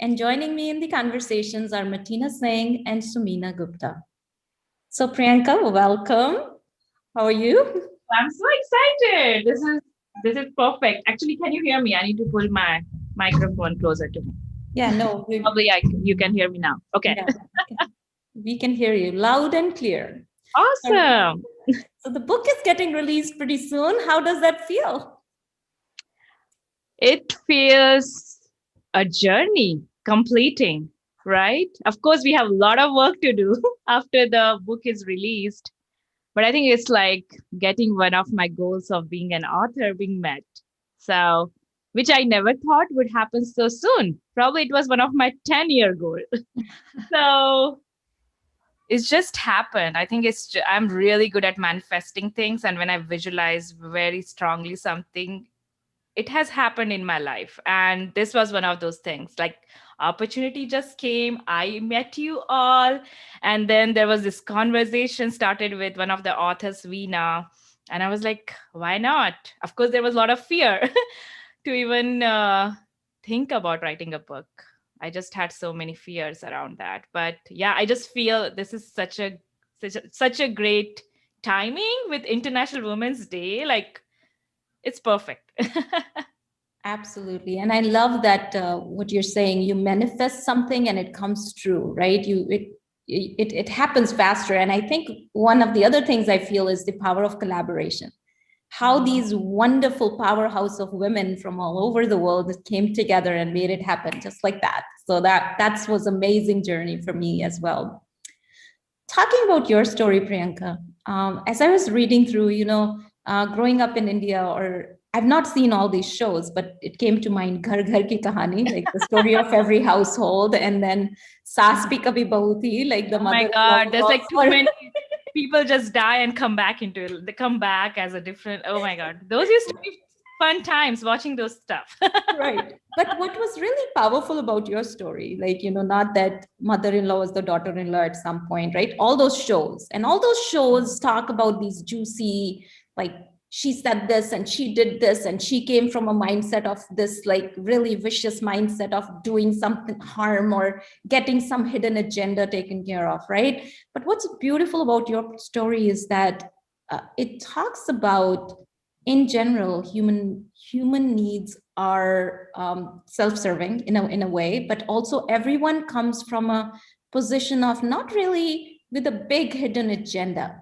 and joining me in the conversations are Martina Singh and Sumina Gupta. So Priyanka, welcome. How are you? I'm so excited. This is perfect. Actually, can you hear me? I need to pull my microphone closer to me. Yeah, no, Probably you can hear me now. Okay. yeah, we can hear you loud and clear. All right. Awesome. So the book is getting released pretty soon. How does that feel? It feels a journey completing, right? Of course, we have a lot of work to do after the book is released, but I think it's like getting one of my goals of being an author being met. So, which I never thought would happen so soon. Probably it was one of my 10-year goal. So, it's just happened. I think I'm really good at manifesting things, and when I visualize very strongly something, it has happened in my life, and this was one of those things. Like, opportunity just came, I met you all, and then there was this conversation started with one of the authors, Veena, and I was like, why not? Of course there was a lot of fear to even think about writing a book. I just had so many fears around that. But yeah, I just feel this is such a great timing with International Women's Day. Like, it's perfect. Absolutely. And I love that what you're saying, you manifest something and it comes true, right? It happens faster. And I think one of the other things I feel is the power of collaboration. How these wonderful powerhouse of women from all over the world came together and made it happen just like that. So that was amazing journey for me as well. Talking about your story, Priyanka, as I was reading through, growing up in India, or I've not seen all these shows, but it came to mind Ghar Ghar Ki Kahani, like the story of every household, and then Saas Bhi Kabhi Bahu Thi, like the Oh my mother-in-law God, was there's like too also. many people just die and come back into it. They come back as a different. Oh my God, those used to be fun times watching those stuff. Right. But what was really powerful about your story, like, not that mother-in-law was the daughter-in-law at some point, right? All those shows talk about these juicy, like, she said this and she did this, and she came from a mindset of this, like, really vicious mindset of doing something harm or getting some hidden agenda taken care of, right? But what's beautiful about your story is that it talks about, in general, human needs are self-serving in a way, but also everyone comes from a position of not really with a big hidden agenda.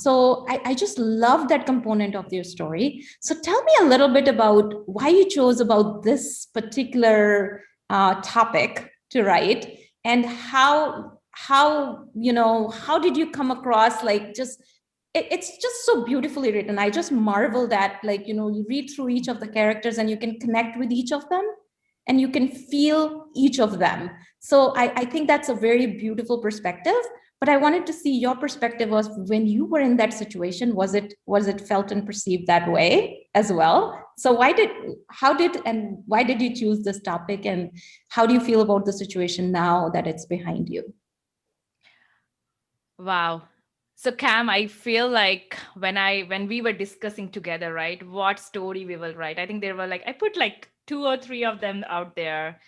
So I just love that component of your story. So tell me a little bit about why you chose about this particular topic to write, and how did you come across, like, just it's just so beautifully written. I just marvel that, like, you read through each of the characters and you can connect with each of them and you can feel each of them. So I think that's a very beautiful perspective. But I wanted to see your perspective was, when you were in that situation, was it felt and perceived that way as well? So why did you choose this topic, and how do you feel about the situation now that it's behind you? Wow. So Cam, I feel like when we were discussing together, right, what story we will write, I think there were like, I put like two or three of them out there.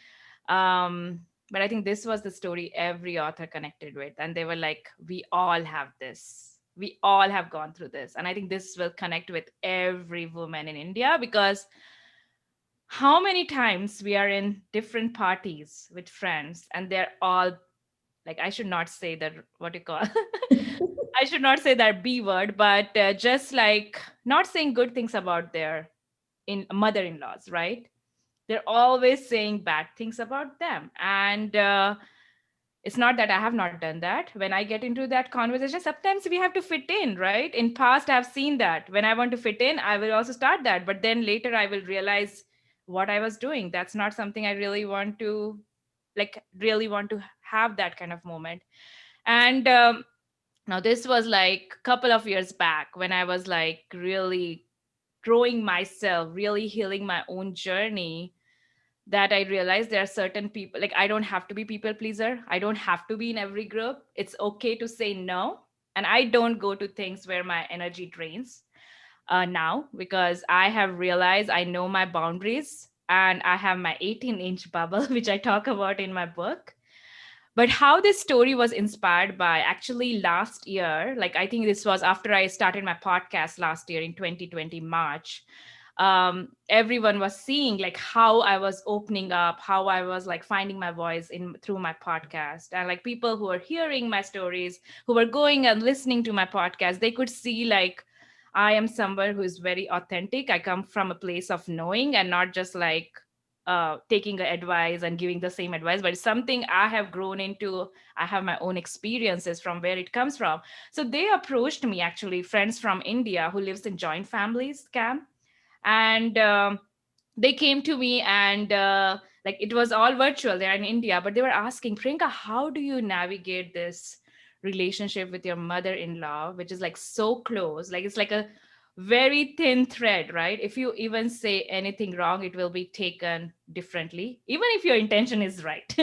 But I think this was the story every author connected with. And they were like, we all have this. We all have gone through this. And I think this will connect with every woman in India, because how many times we are in different parties with friends and they're all like, I should not say that, what you call, I should not say that B word, but just like not saying good things about their in mother-in-laws, right? They're always saying bad things about them. And it's not that I have not done that. When I get into that conversation, sometimes we have to fit in, right? In past, I've seen that when I want to fit in, I will also start that, but then later I will realize what I was doing. That's not something I really want to, like, really want to have that kind of moment. And now this was like a couple of years back when I was like really growing myself, really healing my own journey, that I realized there are certain people, like, I don't have to be people pleaser. I don't have to be in every group. It's okay to say no. And I don't go to things where my energy drains now, because I have realized I know my boundaries. and I have my 18-inch bubble, which I talk about in my book. But how this story was inspired by, actually last year, like I think this was after I started my podcast last year in 2020 March. Everyone was seeing like how I was opening up, how I was like finding my voice in through my podcast, and like people who were hearing my stories, who were going and listening to my podcast, they could see like I am someone who is very authentic. I come from a place of knowing and not just like taking advice and giving the same advice, but it's something I have grown into. I have my own experiences from where it comes from. So they approached me, actually friends from India who lives in joint families, Cam, and they came to me, and like it was all virtual. They're in India, but they were asking, Priyanka, how do you navigate this relationship with your mother-in-law, which is like so close, like it's like a very thin thread, right? If you even say anything wrong, it will be taken differently, even if your intention is right.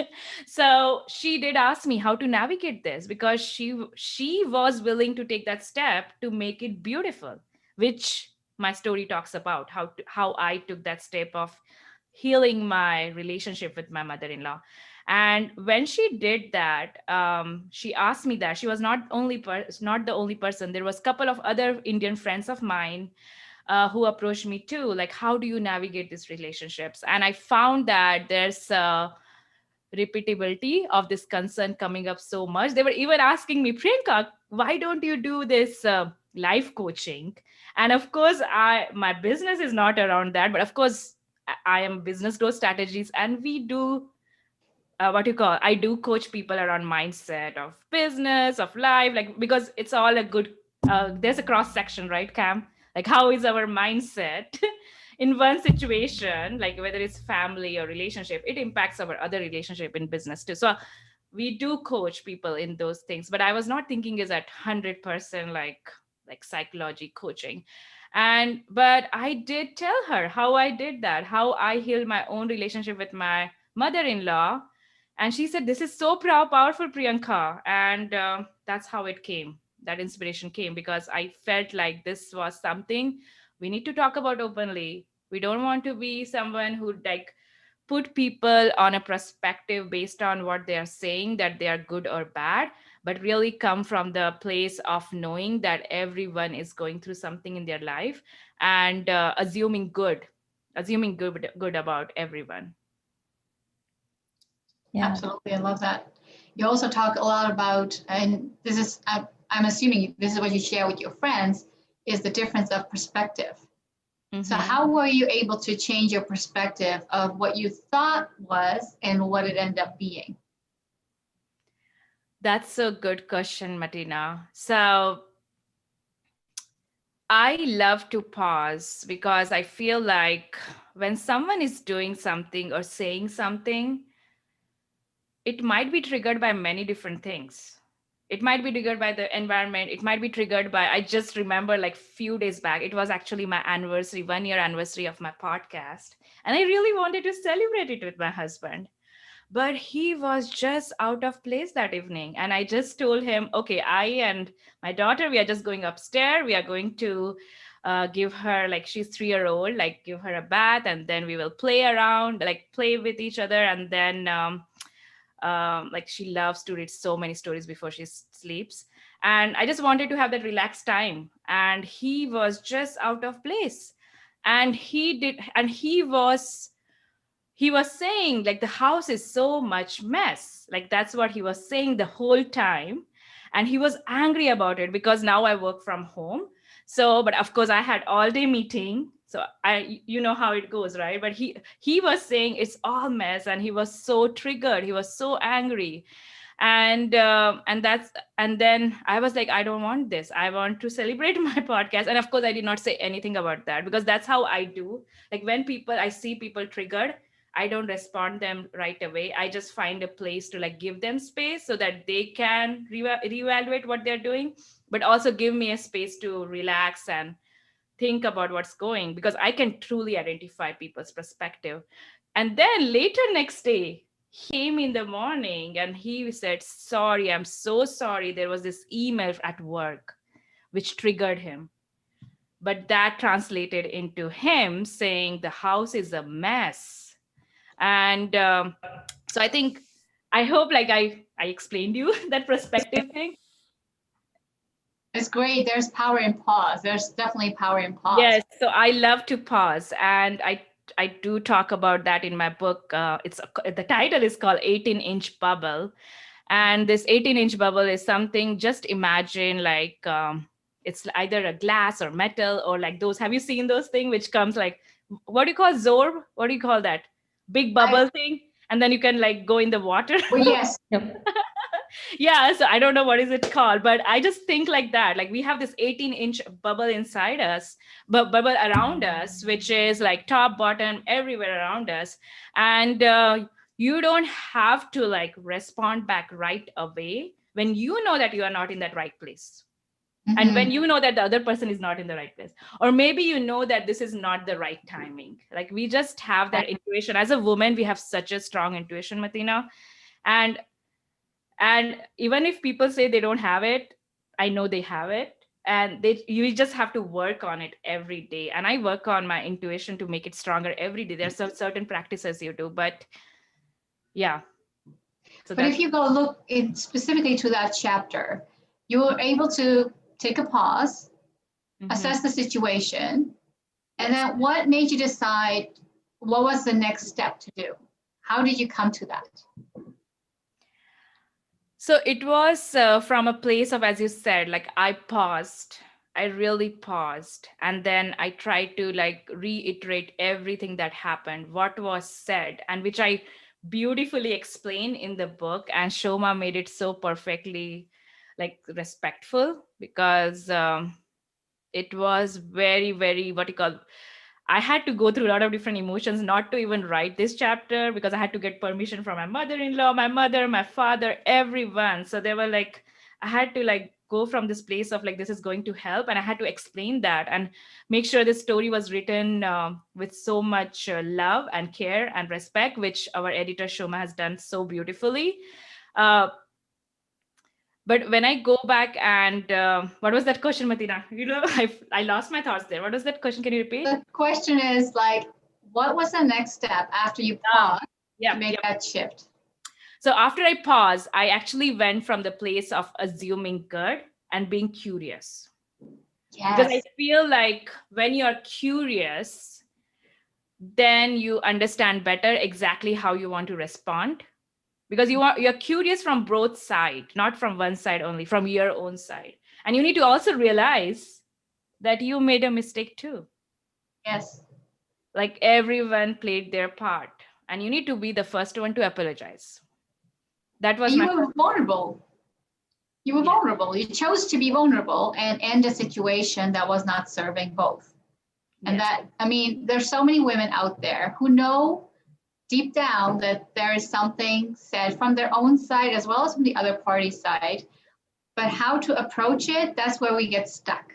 So she did ask me how to navigate this, because she was willing to take that step to make it beautiful, which my story talks about, how I took that step of healing my relationship with my mother-in-law. And when she did that, she asked me that. She was not the only person. There was a couple of other Indian friends of mine who approached me too, like how do you navigate these relationships. And I found that there's repeatability of this concern coming up so much. They were even asking me, Priyanka, why don't you do this life coaching? And of course, my business is not around that, but of course, I am business growth strategies, and we do what you call, I do coach people around mindset of business, of life, like because it's all a good there's a cross section, right, Cam? Like how is our mindset in one situation, like whether it's family or relationship, it impacts our other relationship in business too. So we do coach people in those things, but I was not thinking is at 100% like psychology coaching. And but I did tell her how I did that, how I healed my own relationship with my mother-in-law. And she said, this is so powerful, Priyanka. And that's how it came. That inspiration came because I felt like this was something we need to talk about openly. We don't want to be someone who like put people on a perspective based on what they are saying, that they are good or bad, but really come from the place of knowing that everyone is going through something in their life, and assuming good about everyone. Yeah. Absolutely, I love that. You also talk a lot about, and this is, I'm assuming this is what you share with your friends, is the difference of perspective. So Mm-hmm. how were you able to change your perspective of what you thought was and what it ended up being? That's a good question, Martina. So I love to pause because I feel like when someone is doing something or saying something, it might be triggered by many different things. It might be triggered by the environment. It might be triggered by, I just remember like few days back, it was actually my anniversary, 1 year anniversary of my podcast. And I really wanted to celebrate it with my husband, but he was just out of place that evening. And I just told him, okay, I and my daughter, we are just going upstairs, we are going to give her, like she's 3 year old, like give her a bath, and then we will play around, like play with each other. And then like she loves to read so many stories before she sleeps, and I just wanted to have that relaxed time. And he was just out of place, and he was saying like the house is so much mess, like that's what he was saying the whole time. And he was angry about it because now I work from home. So but of course I had all day meeting, so you know how it goes, right? But he was saying it's all mess, and he was so triggered, he was so angry. And then I was like, I don't want this, I want to celebrate my podcast. And of course I did not say anything about that, because that's how I do. Like when I see people triggered, I don't respond them right away. I just find a place to like give them space so that they can reevaluate what they're doing, but also give me a space to relax and think about what's going, because I can truly identify people's perspective. And then later next day, he came in the morning and he said, sorry, I'm so sorry. There was this email at work which triggered him. but that translated into him saying the house is a mess. And so I hope like I explained you that perspective thing. It's great. There's power in pause. There's definitely power in pause. Yes, so I love to pause, and I do talk about that in my book. The title is called 18-inch bubble, and this 18-inch bubble is something. Just imagine like it's either a glass or metal or like those. Have you seen those thing which comes like what do you call Zorb? What do you call that? Big bubble thing, and then you can like go in the water. Well, yes. Yep. Yeah, so I don't know what is it called, but I just think like that, like we have this 18-inch bubble inside us, but bubble around us, which is like top bottom everywhere around us. And you don't have to like respond back right away when you know that you are not in that right place, and when you know that the other person is not in the right place, or maybe you know that this is not the right timing. Like we just have that intuition. As a woman, we have such a strong intuition, Martina. And even if people say they don't have it, I know they have it, and you just have to work on it every day. And I work on my intuition to make it stronger every day. There's some certain practices you do, but yeah. So but if you go look in specifically to that chapter, you were able to take a pause, assess the situation, and then what made you decide what was the next step to do? How did you come to that? So it was from a place of, as you said, like I paused. I really paused. And then I tried to like reiterate everything that happened, what was said, and which I beautifully explained in the book. And Shoma made it so perfectly like respectful, because it was very, very, what you call, I had to go through a lot of different emotions not to even write this chapter, because I had to get permission from my mother-in-law, my mother, my father, everyone. So they were like, I had to like go from this place of like, this is going to help. And I had to explain that and make sure this story was written with so much love and care and respect, which our editor Shoma has done so beautifully. But when I go back and what was that question, Matina? You know, I lost my thoughts there. What was that question? Can you repeat? The question is like, what was the next step after you paused to make that shift? So after I paused, I actually went from the place of assuming good and being curious. Yes. Because I feel like when you're curious, then you understand better exactly how you want to respond. Because you're curious from both sides, not from one side only, from your own side. And you need to also realize that you made a mistake too. Yes. Like everyone played their part, and you need to be the first one to apologize. That was you were vulnerable. You were vulnerable. You chose to be vulnerable and end a situation that was not serving both. And that, I mean, there's so many women out there who know deep down that there is something said from their own side as well as from the other party's side, but how to approach it, that's where we get stuck.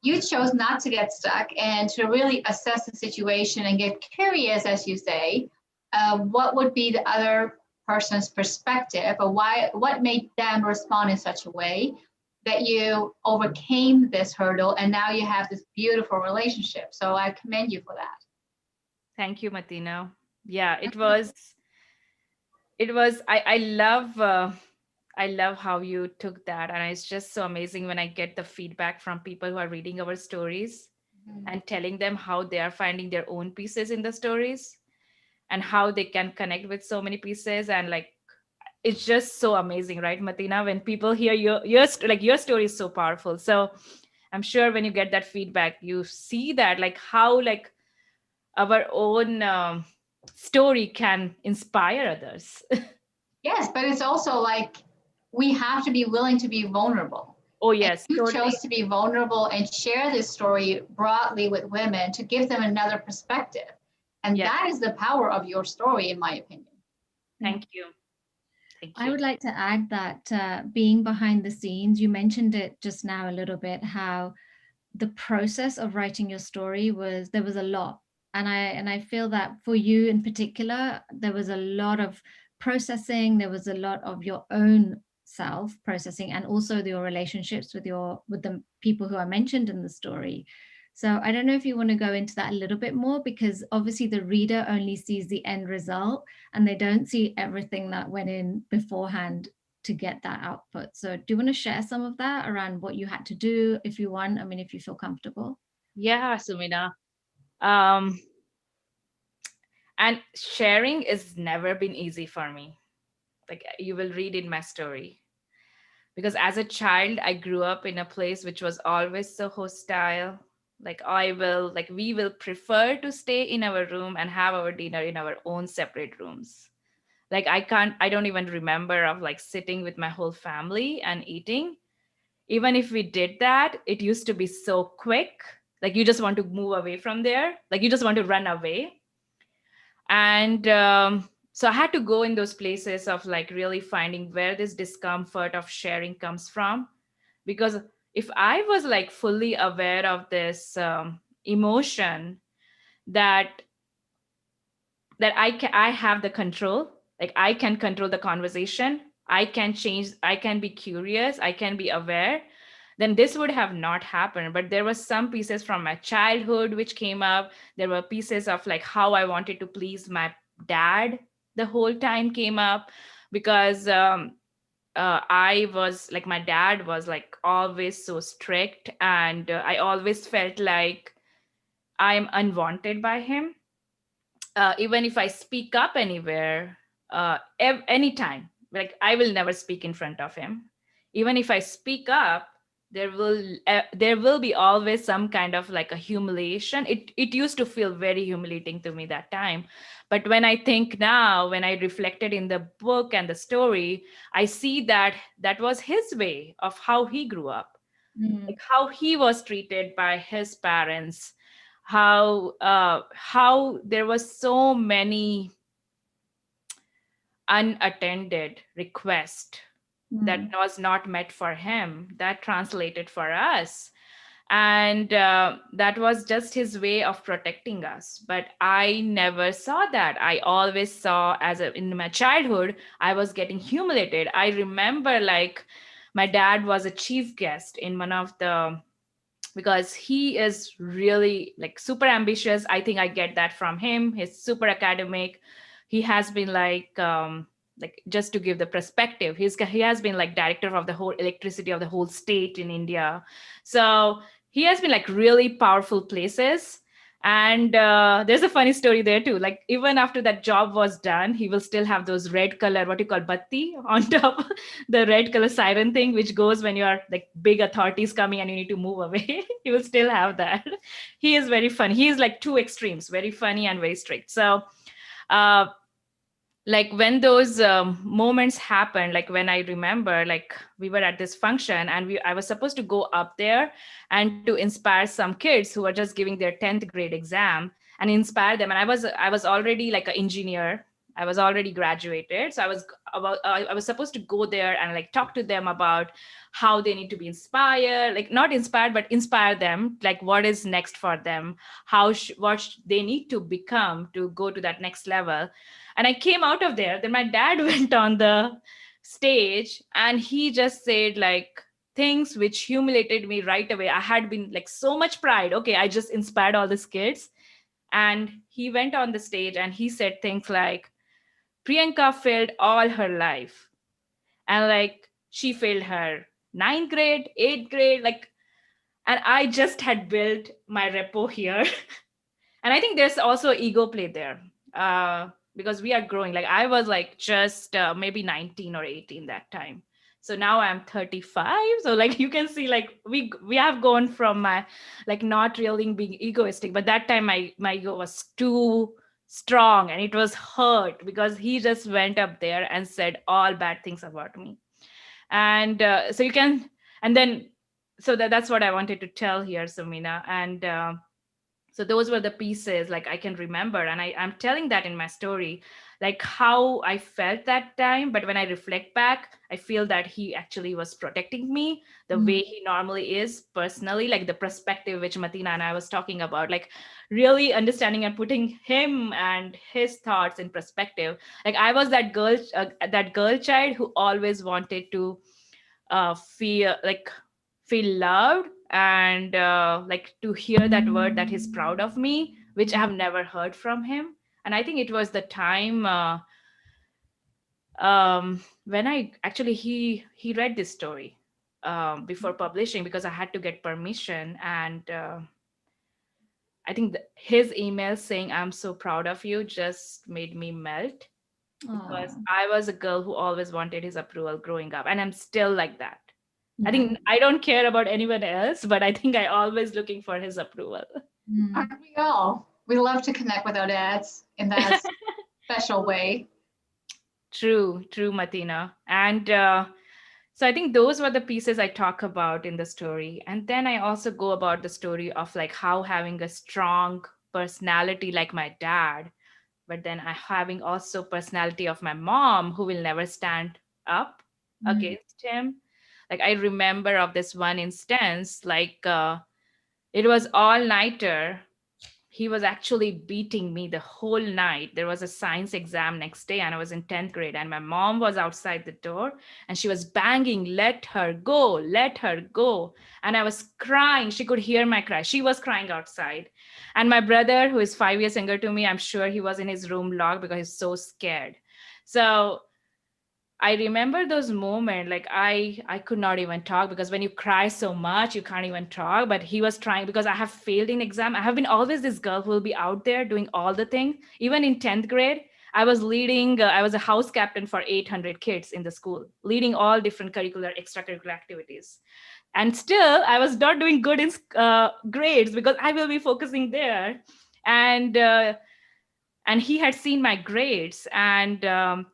You chose not to get stuck and to really assess the situation and get curious, as you say, what would be the other person's perspective, or what made them respond in such a way that you overcame this hurdle and now you have this beautiful relationship. So I commend you for that. Thank you, Martina. Yeah, it was, I love how you took that. And it's just so amazing when I get the feedback from people who are reading our stories and telling them how they are finding their own pieces in the stories and how they can connect with so many pieces. And like, it's just so amazing, right, Martina? When people hear your story is so powerful. So I'm sure when you get that feedback, you see that like how like our own story can inspire others. Yes, but it's also like we have to be willing to be vulnerable. Oh, yes. And you chose to be vulnerable and share this story broadly with women to give them another perspective. And that is the power of your story, in my opinion. Thank you. I would like to add that being behind the scenes, you mentioned it just now a little bit, how the process of writing your story there was a lot. And I feel that for you in particular, there was a lot of processing, there was a lot of your own self processing, and also your relationships with the people who are mentioned in the story. So I don't know if you want to go into that a little bit more, because obviously the reader only sees the end result and they don't see everything that went in beforehand to get that output. So do you want to share some of that around what you had to do, if you want? I mean, if you feel comfortable. Yeah, Sumina. And sharing has never been easy for me. Like you will read in my story. Because as a child, I grew up in a place which was always so hostile. Like we will prefer to stay in our room and have our dinner in our own separate rooms. Like I don't even remember of like sitting with my whole family and eating. Even if we did that, it used to be so quick. Like you just want to move away from there. Like you just want to run away. And so I had to go in those places of like really finding where this discomfort of sharing comes from. Because if I was like fully aware of this emotion, that I have the control, like I can control the conversation, I can change, I can be curious, I can be aware, then this would have not happened. But there were some pieces from my childhood which came up. There were pieces of like how I wanted to please my dad the whole time came up, because I was like, my dad was like always so strict, and I always felt like I'm unwanted by him. Even if I speak up anywhere, anytime, like I will never speak in front of him. Even if I speak up, there will be always some kind of like a humiliation. It used to feel very humiliating to me that time. But when I think now, when I reflected in the book and the story, I see that that was his way of how he grew up, like how he was treated by his parents, how there was so many unattended requests that was not met for him, that translated for us. And that was just his way of protecting us. But I never saw that. I always saw, in my childhood, I was getting humiliated. I remember like my dad was a chief guest in one of the, because he is really like super ambitious. I think I get that from him. He's super academic. He has been like just to give the perspective, he has been like director of the whole electricity of the whole state in India. So he has been like really powerful places. And there's a funny story there too. Like even after that job was done, he will still have those red color, what you call batti on top, the red color siren thing, which goes when you are like big authorities coming and you need to move away. He will still have that. He is very funny. He is like two extremes, very funny and very strict. So uh, like when those moments happened, like when I remember, like we were at this function and I was supposed to go up there and to inspire some kids who were just giving their 10th grade exam and inspire them. And I was already like an engineer. I was already graduated, so I was supposed to go there and like talk to them about how they need to be inspired, like not inspired but inspire them, like what is next for them, they need to become to go to that next level. And I came out of there. Then my dad went on the stage and he just said like things which humiliated me right away. I had been like so much pride. Okay, I just inspired all these kids. And he went on the stage and he said things like, Priyanka failed all her life. And like she failed her ninth grade, eighth grade, like, and I just had built my repo here. And I think there's also ego play there, because we are growing. Like I was like just maybe 19 or 18 that time, so now I'm 35. So like you can see like we have gone from my like not really being egoistic, but that time my ego was too strong and it was hurt because he just went up there and said all bad things about me. And so you can, and then so that's what I wanted to tell here, Sumina. And so those were the pieces like I can remember, and I'm telling that in my story, like how I felt that time. But when I reflect back, I feel that he actually was protecting me the way he normally is personally, like the perspective which Matina and I was talking about, like really understanding and putting him and his thoughts in perspective. Like I was that girl child who always wanted to feel loved and like to hear that word that he's proud of me, which I have never heard from him. And I think it was the time when I actually he read this story before publishing, because I had to get permission. And I think his email saying I'm so proud of you just made me melt, because Oh, I was a girl who always wanted his approval growing up, and I'm still like that. I Yeah. think I don't care about anyone else, but I think I always looking for his approval. Aren't we all? We love to connect with our dads in that special way. True, Martina. And so I think those were the pieces I talk about in the story. And then I also go about the story of like how having a strong personality like my dad, but then I having also personality of my mom who will never stand up against him. Like I remember of this one instance, like it was all nighter. He was actually beating me the whole night. There was a science exam next day, and I was in 10th grade, and my mom was outside the door and she was banging, let her go, let her go. And I was crying. She could hear my cry. She was crying outside. And my brother, who is 5 years younger to me, I'm sure he was in his room locked because he's so scared. So I remember those moments, like I could not even talk, because when you cry so much, you can't even talk. But he was trying, because I have failed in exam. I have been always this girl who will be out there doing all the things. Even in 10th grade, I was leading, I was a house captain for 800 kids in the school, leading all different curricular, extracurricular activities. And still, I was not doing good in grades, because I will be focusing there. And he had seen my grades. And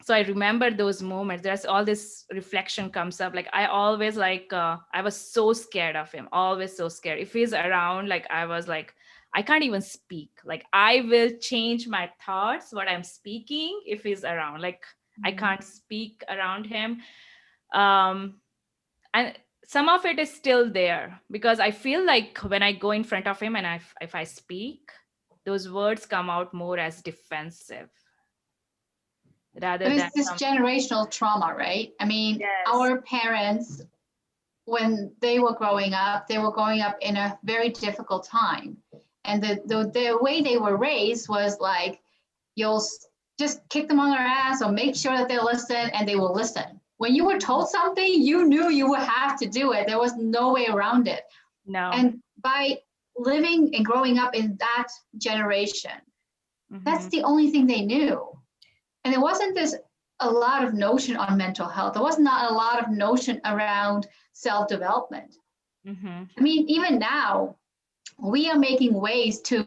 so I remember those moments. There's all this reflection comes up, like I always like I was so scared of him, always so scared. If he's around, like I was like, I can't even speak. Like I will change my thoughts what I'm speaking if he's around. Like I can't speak around him. And some of it is still there, because I feel like when I go in front of him and if I speak, those words come out more as defensive rather But than it's this some. generational trauma, right? I mean, Yes. our parents, when they were growing up in a very difficult time. And the way they were raised was like, you'll just kick them on their ass or make sure that they listen, and they will listen. When you were told something, you knew you would have to do it. There was no way around it. No. And by living and growing up in that generation, that's the only thing they knew. And there wasn't a lot of notion on mental health. There was not a lot of notion around self-development. I mean, even now, we are making ways to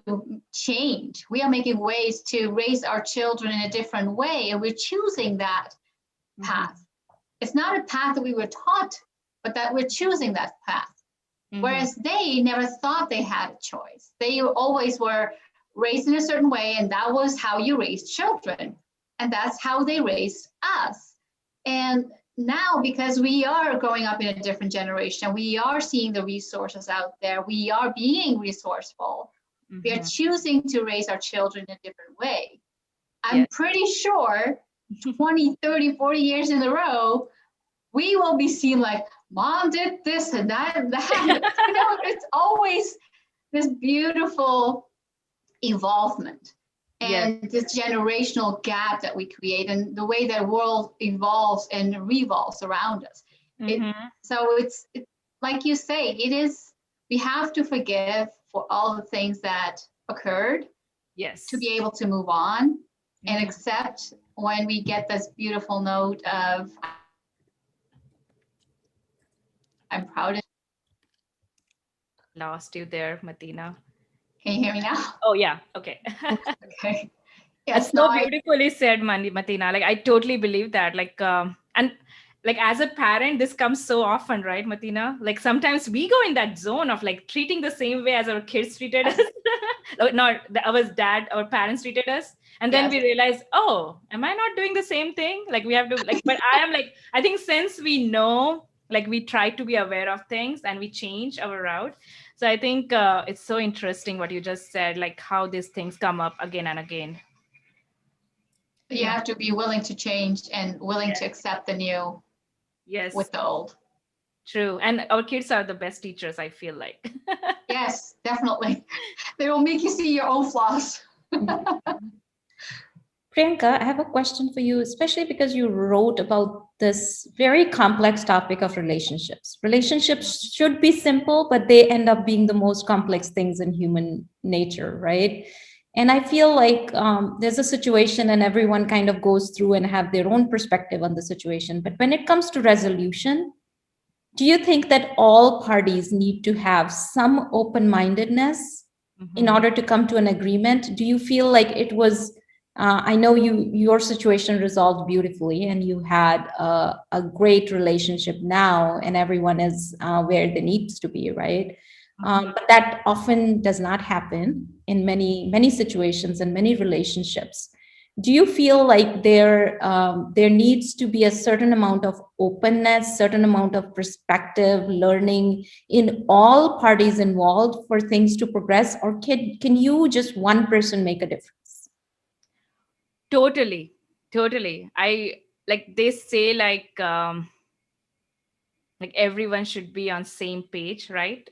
change. We are making ways to raise our children in a different way, and we're choosing that path. It's not a path that we were taught, but that we're choosing that path. Whereas they never thought they had a choice. They always were raised in a certain way, and that was how you raised children. And that's how they raised us. And now, because we are growing up in a different generation, we are seeing the resources out there, we are being resourceful, we are choosing to raise our children in a different way. I'm pretty sure 20, 30, 40 years in a row, we will be seen like, mom did this and that and that. You know, it's always this beautiful evolvement. And this generational gap that we create, and the way that world evolves and revolves around us. So it's like you say, we have to forgive for all the things that occurred. Yes. To be able to move on and accept when we get this beautiful note of, I'm proud of. Lost you there, Martina. Can you hear me now? Oh yeah. Okay. Okay. Yes, so beautifully said, Martina. Like I totally believe that. Like and like as a parent, this comes so often, right, Martina? Like sometimes we go in that zone of like treating the same way as our kids treated us, not our parents treated us, and then we realize, oh, am I not doing the same thing? Like we have to like. But I am like, I think since we know, like we try to be aware of things and we change our route. So I think it's so interesting what you just said, like how these things come up again and again. You have to be willing to change and willing to accept the new with the old. True. And our kids are the best teachers, I feel like. Yes, definitely. They will make you see your own flaws. Priyanka, I have a question for you, especially because you wrote about this very complex topic of relationships. Relationships should be simple, but they end up being the most complex things in human nature, right? And I feel like there's a situation, and everyone kind of goes through and have their own perspective on the situation. But when it comes to resolution, do you think that all parties need to have some open-mindedness in order to come to an agreement? Do you feel like it was, I know your situation resolved beautifully and you had a great relationship now and everyone is where they needs to be, right? But that often does not happen in many situations and many relationships. Do you feel like there needs to be a certain amount of openness, certain amount of perspective, learning in all parties involved for things to progress, or can you just one person make a difference? Totally. Totally. I like they say like everyone should be on same page, right?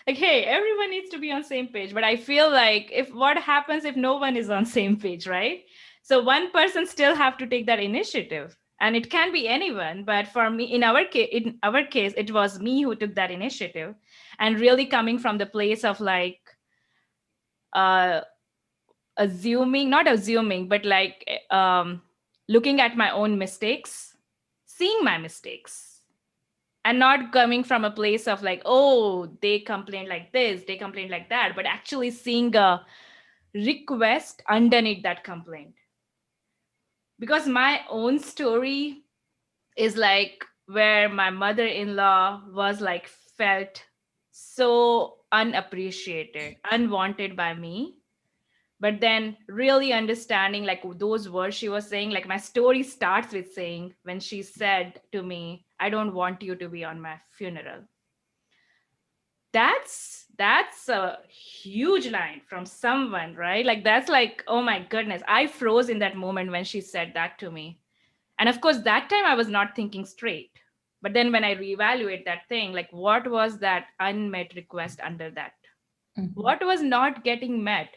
Like, hey, everyone needs to be on same page. But I feel like if what happens if no one is on same page, right? So one person still have to take that initiative. And it can be anyone, but for me, in our case, it was me who took that initiative, and really coming from the place of like uh assuming, not assuming, but like looking at my own mistakes, seeing my mistakes, and not coming from a place of like, oh, they complained like this, they complained like that, but actually seeing a request underneath that complaint. Because my own story is like where my mother-in-law was like felt so unappreciated, unwanted by me. But then really understanding like those words she was saying, like my story starts with saying when she said to me, I don't want you to be on my funeral. That's a huge line from someone, right? Like that's like, oh my goodness, I froze in that moment when she said that to me. And of course that time I was not thinking straight. But then when I reevaluate that thing, like what was that unmet request under that? What was not getting met?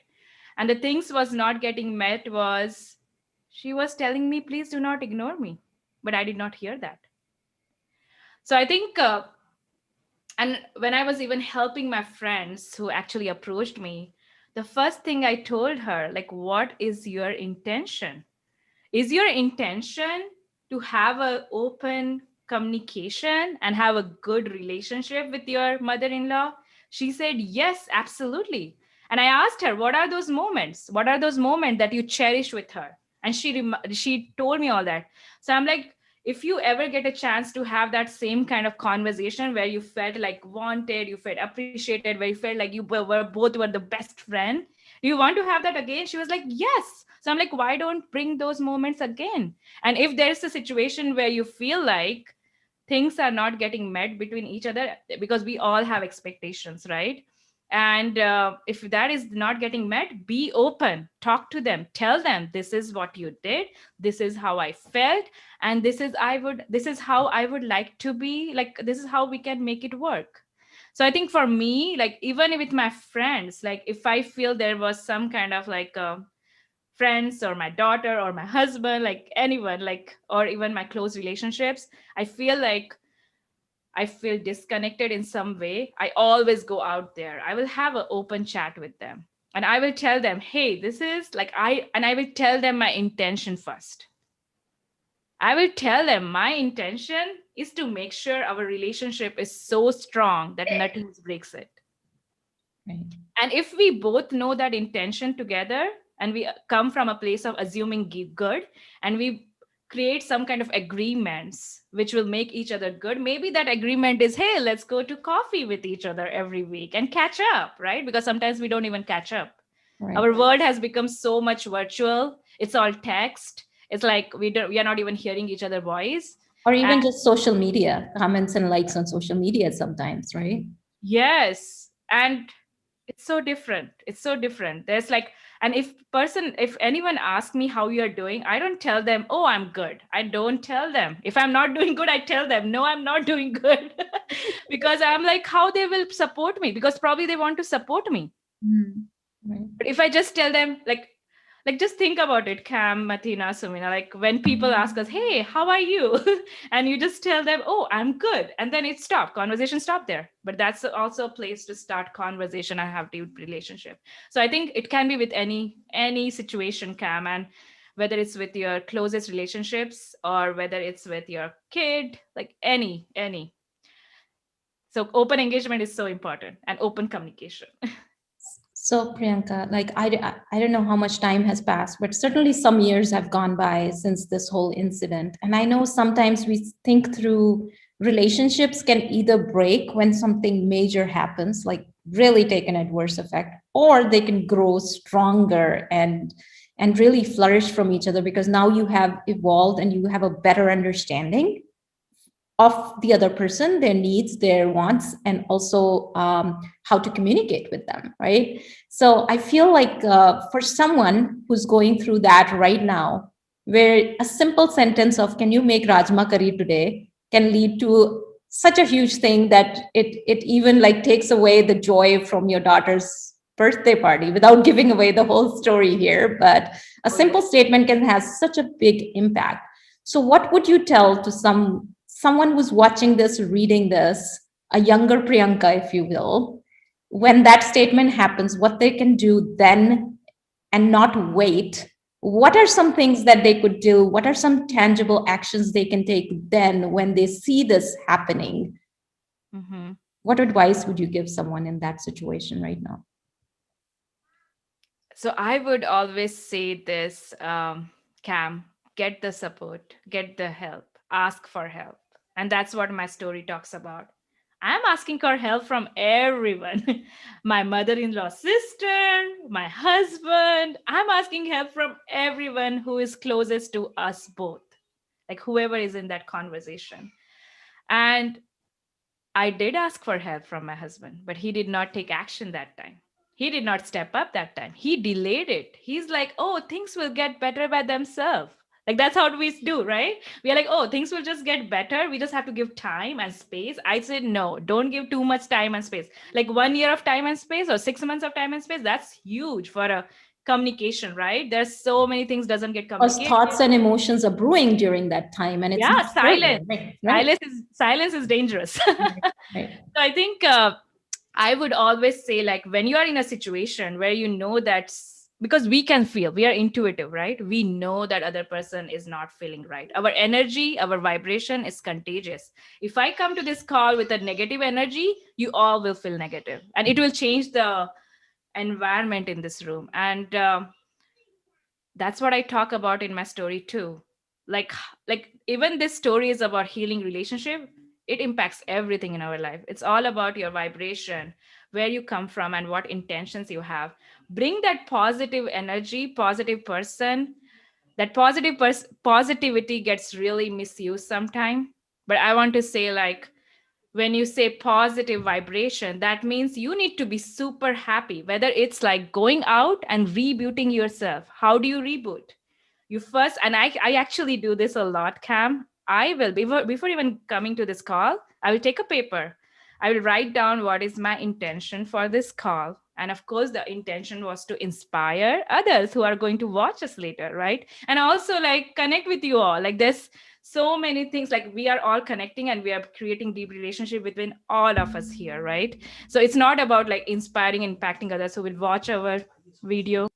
And the things was not getting met was she was telling me, please do not ignore me. But I did not hear that. So I think and when I was even helping my friends who actually approached me, the first thing I told her, like, what is your intention? Is your intention to have an open communication and have a good relationship with your mother-in-law? She said, yes, absolutely. And I asked her, what are those moments? What are those moments that you cherish with her? And she told me all that. So I'm like, if you ever get a chance to have that same kind of conversation where you felt like wanted, you felt appreciated, where you felt like you were both were the best friend, do you want to have that again? She was like, yes. So I'm like, why don't bring those moments again? And if there's a situation where you feel like things are not getting met between each other, because we all have expectations, right? And if that is not getting met, be open, talk to them, tell them this is what you did, this is how I felt, and this is how I would like to be, like this is how we can make it work. So I think for me, like even with my friends, like if I feel there was some kind of like friends or my daughter or my husband, like anyone, like, or even my close relationships, I feel disconnected in some way, I always go out there, I will have an open chat with them, and I will tell them, hey, this is like I will tell them my intention first. I will tell them my intention is to make sure our relationship is so strong that nothing breaks it. Right. And if we both know that intention together, and we come from a place of assuming good, and we create some kind of agreements which will make each other good, maybe that agreement is, hey, let's go to coffee with each other every week and catch up, right? Because sometimes we don't even catch up. Right. Our world has become so much virtual, it's all text, it's like we are not even hearing each other's voice. Or even And just social media, comments and likes on social media sometimes, right? yes, and it's so different, it's so different. There's like, And if anyone asks me how you're doing, I don't tell them, oh, I'm good. I don't tell them. If I'm not doing good, I tell them, no, I'm not doing good. Because I'm like, how they will support me, because probably they want to support me. Right. But if I just tell them, like just think about it, Cam, Matina, Sumina, like when people ask us, hey, how are you? And you just tell them, oh, I'm good. And then it stopped. Conversation stopped there. But that's also a place to start conversation and have deep relationship. So I think it can be with any situation, Cam, and whether it's with your closest relationships or whether it's with your kid, like any. So open engagement is so important, and open communication. So Priyanka, like I don't know how much time has passed, but certainly some years have gone by since this whole incident. And I know sometimes we think through relationships can either break when something major happens, like really take an adverse effect, or they can grow stronger and really flourish from each other because now you have evolved and you have a better understanding of the other person, their needs, their wants, and also how to communicate with them, right? So I feel like for someone who's going through that right now, where a simple sentence of "Can you make rajma curry today?" can lead to such a huge thing that it even like takes away the joy from your daughter's birthday party, without giving away the whole story here. But a simple statement can have such a big impact. So what would you tell to someone who's watching this, reading this, a younger Priyanka, if you will, when that statement happens, what they can do then and not wait? What are some things that they could do? What are some tangible actions they can take then when they see this happening? Mm-hmm. What advice would you give someone in that situation right now? So I would always say this, Cam, get the support, get the help, ask for help. And that's what my story talks about. I'm asking for help from everyone. My mother-in-law's sister, my husband. I'm asking help from everyone who is closest to us both, like whoever is in that conversation. And I did ask for help from my husband, but he did not take action that time. He did not step up that time. He delayed it. He's like, oh, things will get better by themselves. Like that's how we do, right? We are like, oh, things will just get better. We just have to give time and space. I said, no, don't give too much time and space. Like 1 year of time and space or 6 months of time and space, that's huge for a communication, right? There's so many things doesn't get Because communicated. thoughts and emotions are brewing during that time, and it's Yeah, not silence. right, Silence is dangerous. right. So I think I would always say, like, when you are in a situation where you know that, because we can feel, we are intuitive, right? We know that other person is not feeling right. Our energy, our vibration is contagious. If I come to this call with a negative energy, you all will feel negative, and it will change the environment in this room. And that's what I talk about in my story too. Like even this story is about healing relationship. It impacts everything in our life. It's all about your vibration, where you come from and what intentions you have. Bring that positive energy, positive person. That positivity gets really misused sometime. But I want to say, like, when you say positive vibration, that means you need to be super happy, whether it's like going out and rebooting yourself. How do you reboot? You first, and I actually do this a lot, Cam. I will, before even coming to this call, I will take a paper. I will write down what is my intention for this call. And of course, the intention was to inspire others who are going to watch us later, right? And also like connect with you all. Like there's so many things, like we are all connecting and we are creating deep relationship between all of us here, right? So it's not about like inspiring, impacting others who will watch our video.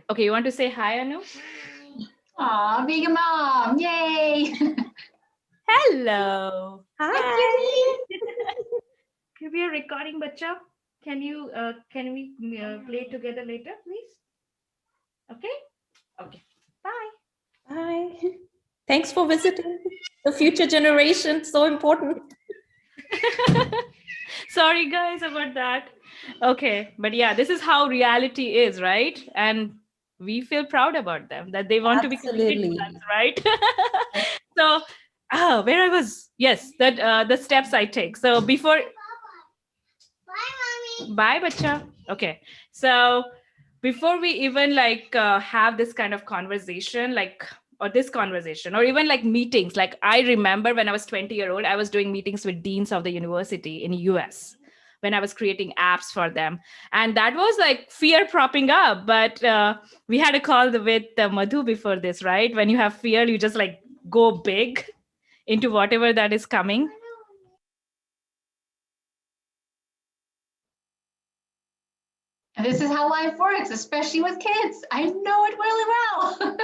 Okay, you want to say hi, Anu? Aw, being a mom, yay! Hello. Hi. We are recording, bacha. Can we play together later, please? Okay. Okay. Bye. Bye. Thanks for visiting. The future generation, so important. Sorry, guys, about that. Okay, but yeah, this is how reality is, right? And we feel proud about them that they want to be connected to Absolutely. us, right? So, where I was, yes, that the steps I take. So before, Bye, bacha. Okay. So before we even like have this kind of conversation, like, or this conversation, or even like meetings, like I remember when I was 20-year-old, I was doing meetings with deans of the university in US when I was creating apps for them. And that was like fear propping up. But we had a call with Madhu before this, right? When you have fear, you just like go big into whatever that is coming. And this is how life works, especially with kids. I know it really well.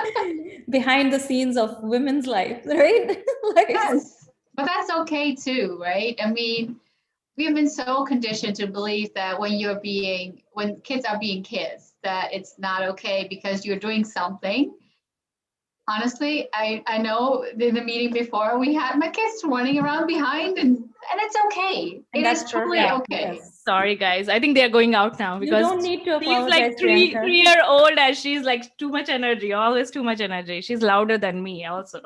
Behind the scenes of women's life, right? Like, yes, but that's okay too, right? I mean, we have been so conditioned to believe that when kids are being kids, that it's not okay because you're doing something. Honestly, I know in the meeting before we had my kids running around behind and it's okay. And It is that's totally perfect. okay. Yes. Sorry, guys. I think they're going out now You because don't need to she's apologize, like Priyanka. 3-year-old and she's like too much energy, always too much energy. She's louder than me also.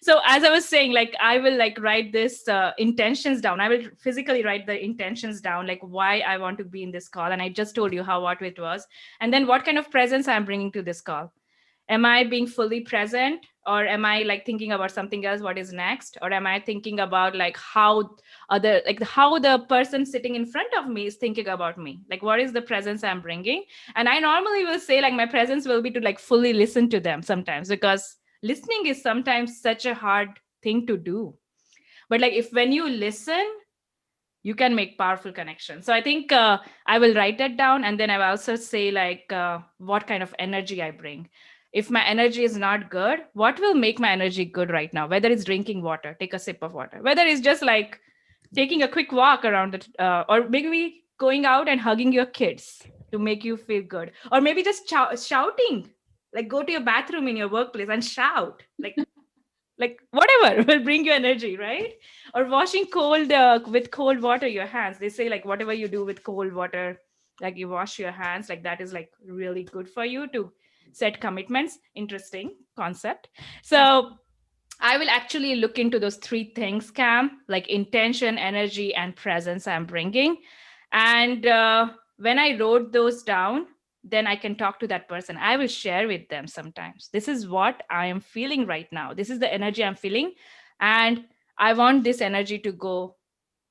So as I was saying, like I will like write this intentions down. I will physically write the intentions down, like why I want to be in this call. And I just told you what it was. And then what kind of presence I'm bringing to this call. Am I being fully present, or am I like thinking about something else, what is next, or am I thinking about like how the person sitting in front of me is thinking about me, like what is the presence I'm bringing? And I normally will say like my presence will be to like fully listen to them sometimes, because listening is sometimes such a hard thing to do. But like if when you listen, you can make powerful connections. So I think I will write that down, and then I will also say like what kind of energy I bring. If my energy is not good, what will make my energy good right now? Whether it's drinking water, take a sip of water, whether it's just like taking a quick walk around it, or maybe going out and hugging your kids to make you feel good, or maybe just shouting, like go to your bathroom in your workplace and shout like whatever will bring you energy, right? Or washing cold with cold water your hands. They say like whatever you do with cold water, like you wash your hands, like that is like really good for you to set commitments. Interesting concept. So I will actually look into those three things, Cam, like intention, energy, and presence I'm bringing. And when I wrote those down, then I can talk to that person. I will share with them sometimes. This is what I am feeling right now. This is the energy I'm feeling. And I want this energy to go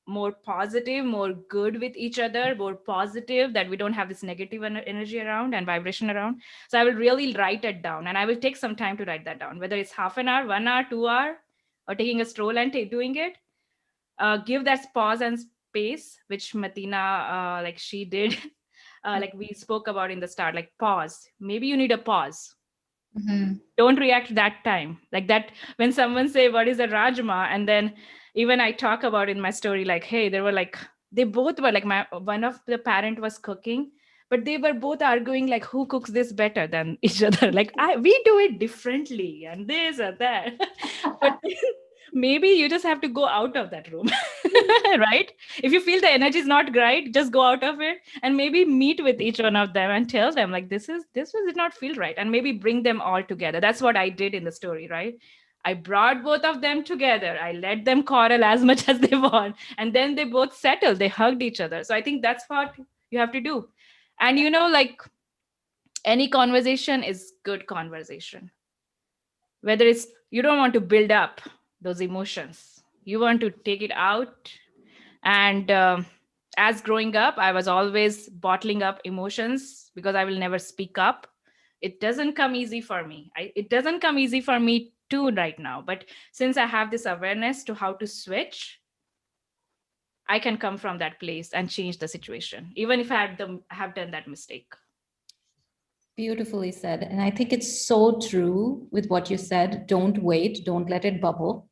more positive, more good with each other, more positive, that we don't have this negative energy around and vibration around. So I will really write it down, and I will take some time to write that down, whether it's half an hour, 1 hour, 2 hour, or taking a stroll and doing it. Give that pause and space, which Matina, like she did, like we spoke about in the start, like pause. Maybe you need a pause. Mm-hmm. Don't react that time, like that when someone say what is a rajma, and then even I talk about in my story like, hey, they were like, they both were like, one of the parent was cooking, but they were both arguing like who cooks this better than each other, like we do it differently and this or that. But maybe you just have to go out of that room. Right? If you feel the energy is not right, just go out of it and maybe meet with each one of them and tell them like this did not feel right, and maybe bring them all together. That's what I did in the story, right? I brought both of them together. I let them quarrel as much as they want, and then they both settled. They hugged each other. So I think that's what you have to do. And like any conversation is good conversation. Whether it's you don't want to build up those emotions, you want to take it out. And as growing up, I was always bottling up emotions because I will never speak up. It doesn't come easy for me. It doesn't come easy for me too right now. But since I have this awareness to how to switch, I can come from that place and change the situation, even if I have done that mistake. Beautifully said. And I think it's so true with what you said. Don't wait, don't let it bubble,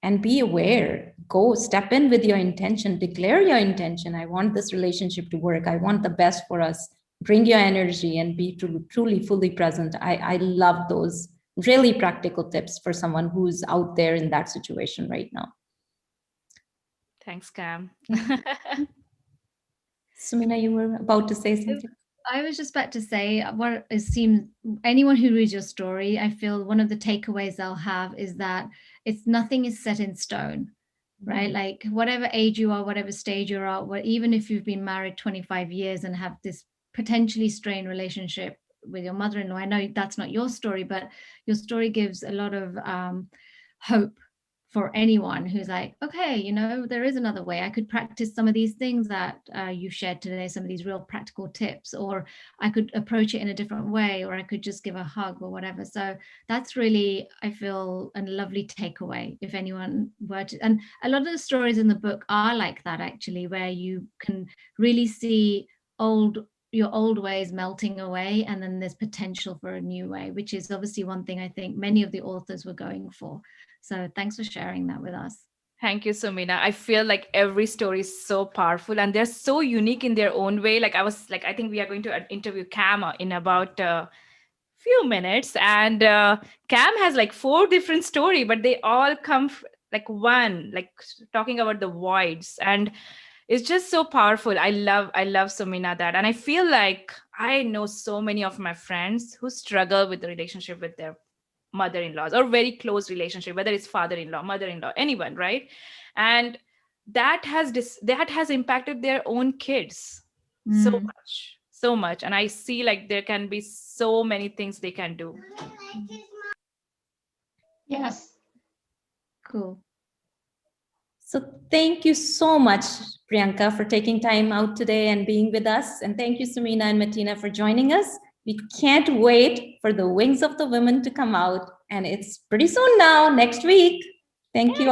and be aware. Go step in with your intention, declare your intention. I want this relationship to work. I want the best for us. Bring your energy and be truly fully present. I love those really practical tips for someone who's out there in that situation right now. Thanks, Cam. Sumina, you were about to say something. I was just about to say, what it seems, anyone who reads your story, I feel one of the takeaways they'll have is that nothing is set in stone. right? Like whatever age you are, whatever stage you're at, even if you've been married 25 years and have this potentially strained relationship with your mother-in-law, I know that's not your story, but your story gives a lot of hope for anyone who's like, okay, you know, there is another way. I could practice some of these things that you shared today, some of these real practical tips, or I could approach it in a different way, or I could just give a hug or whatever. So that's really, I feel, a lovely takeaway if anyone were to. And a lot of the stories in the book are like that, actually, where you can really see your old ways melting away, and then there's potential for a new way, which is obviously one thing I think many of the authors were going for. So thanks for sharing that with us. Thank you, Sumina. I feel like every story is so powerful and they're so unique in their own way. Like I think we are going to interview Cam in about a few minutes, and Cam has like 4 different story, but they all come like one, like talking about the voids, and it's just so powerful. I love Sumina that, and I feel like I know so many of my friends who struggle with the relationship with their mother-in-laws, or very close relationship, whether it's father-in-law, mother-in-law, anyone, right? And that has impacted their own kids so much, and I see like there can be so many things they can do. Yes. Cool. So thank you so much, Priyanka, for taking time out today and being with us. And thank you, Sumina and Martina, for joining us. We can't wait for the Wings of the Women to come out. And it's pretty soon now, next week. Thank you all.